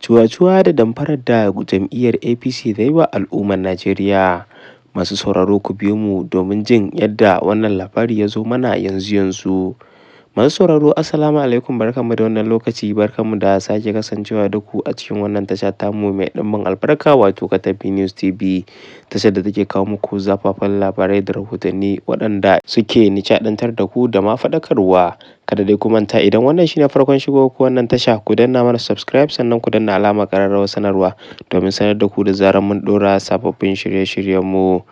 Cuwa-cuwa da damfarar da jam'iyyar APC ta yi wa al'ummar Najeriya. Masu sauraro ku biyo mu domin jin yadda wannan labari ya zo mana yanzu. Masu sauraro Assalamu alaikum, barkanmu da wannan lokaci, barkanmu da sake kasancewa da ku a cikin wannan tasha tamu mai ɗimbin albarka wato Katabi News TV. Tashar da take kawo muku zafafan labarai da rahotanni waɗanda suke nishaɗantar da ku da ma faɗakarwa. Kada dai ku manta, idan wannan shine farkon shigo ku wannan tasha, ku danna mana subscribe sannan ku danna alamar ƙararrawar sanarwa domin sanar da ku da zarar mun ɗora sababbin shirye-shiryenmu.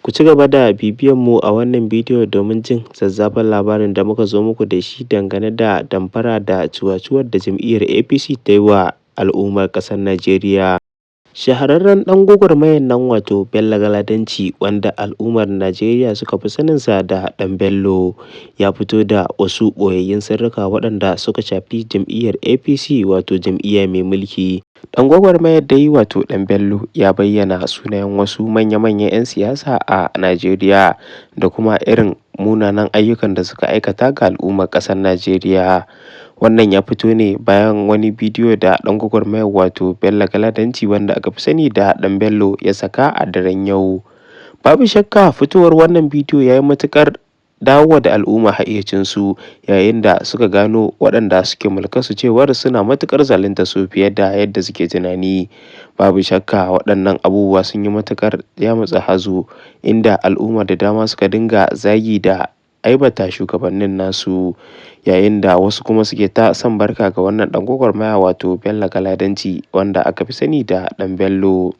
Ku ci gaba da bibiyan mu a wannan bidiyo domin jin zazzafan labarin da muka zo muku da shi dangane da damfara da cuwa-cuwar da jam'iyyar APC ta yi wa al'ummar ƙasar Najeriya. Shahararren ɗan gwagwarmayar nan wato Bello Galadanci, wanda al'ummar Najeriya suka fi saninsa da Ɗan Bello, ya fito da wasu ɓoyayyun sirrika waɗanda suka shafi jam'iyyar APC wato jam'iyya mai mulki. Ɗan gwagwarmayar dai wato Ɗan Bello ya bayyana sunayen wasu manya-manyan 'yan siyasa a Najeriya da kuma irin munanan ayyukan da suka aikata ga al'ummar ƙasar Najeriya. Wannan ya fito ne bayan wani bidiyo da ɗan gwagwarmayar wato Bello Galadanci, wanda aka fi sani da Ɗan Bello, ya saka a daren yau. Babu shakka fitowar wannan bidiyo ya yi matuƙar dawowa da al'umma hayyacinsu, yayin da suka gano waɗanda suke mulkarsu cewar suna matuƙar zaluntar su fiye da yadda suke tunani. Babu shakka waɗannan abubuwa sun yi matuƙar yamutsa hazo, inda al'umma da dama suka dinga zagi da aibata shugabannin nasu, yayin da wasu kuma suke ta son barka ga wannan ɗan gwagwarmaya wato Bello Galadanci, wanda aka fi sani da Ɗan Bello.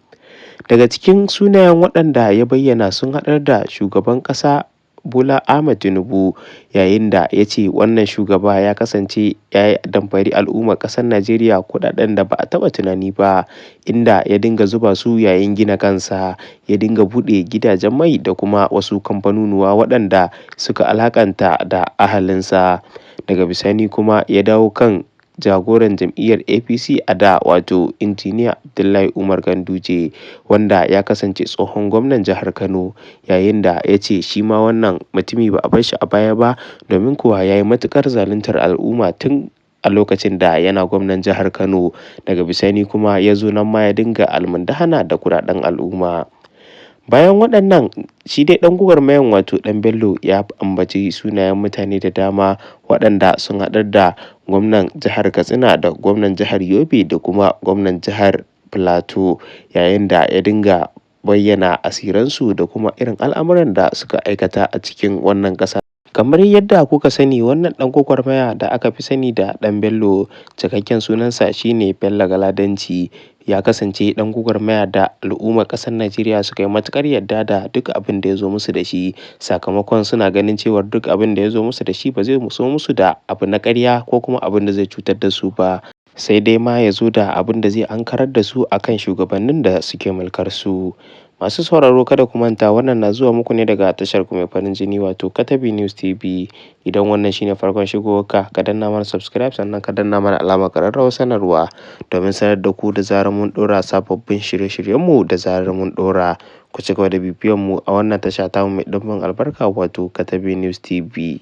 Daga cikin sunayen waɗanda ya bayyana sun haɗar da shugaban ƙasa Bola Ahmed Tinubu, yayin da ya ce wannan shugaba ya kasance ya damfari al'ummar ƙasar Najeriya kuɗaɗen da ba a taɓa tunani ba, inda ya dinga zuba su yayin gina kansa, ya dinga buɗe gidajen mai da kuma wasu kamfanunuwa waɗanda suka alaƙanta da ahalinsa. Daga bisani kuma ya dawo kan jagoran jam'iyyar APC a da wato Injiniya Abdullahi Umar Ganduje, wanda ya kasance tsohon gwamnan jihar Kano, yayin da ya ce shi ma wannan mutumi ba a bar shi a baya ba, domin kuwa ya yi matuƙar zaluntar al'umma tun a lokacin da yana gwamnan jihar Kano. Daga bisani kuma ya zo nan ma ya dinga almundahana da kuɗaɗen al'umma. Bayan waɗannan, shi dai ɗan gwagwarmayar wato Ɗan Bello ya ambaci sunayen mutane da dama waɗanda sun haɗar da gwamnan jihar Katsina da gwamnan jihar Yobe da kuma gwamnan jihar Filato, yayin da ya dinga bayyana asiransu da kuma irin al'amuran da suka aikata a cikin wannan ƙasa. Kamar yadda kuka sani, wannan ɗan gwagwarmaya da aka fi sani da Ɗan Bello, cikakken sunansa shine Bello Galadanci, ya kasance ɗan gwagwarmaya da al'ummar ƙasar Najeriya suka yi matuƙar yarda da duk abin da ya zo musu da shi, sakamakon suna ganin cewar duk abin da ya zo musu da shi ba zai zo musu da abu na ƙarya ko kuma abin da zai cutar da su ba, sai dai ma ya zo da abin da zai ankarar da su akan shugabannin da suke mulkar su. Masu sauraro kada ku manta, wannan na zuwa muku ne daga tashar ku mai farin jini wato Katabi News TV. Idan wannan shine farkon shigowarka, ka danna mana subscribe sannan ka danna mana alamar ƙararrawar sanarwa domin sanar da ku da zarar mun ɗora sababbin shirye-shiryenmu da zarar mun ɗora. Ku ci gaba da bibiyan mu a wannan tasha tamu mai ɗimbin albarka wato Katabi News TV.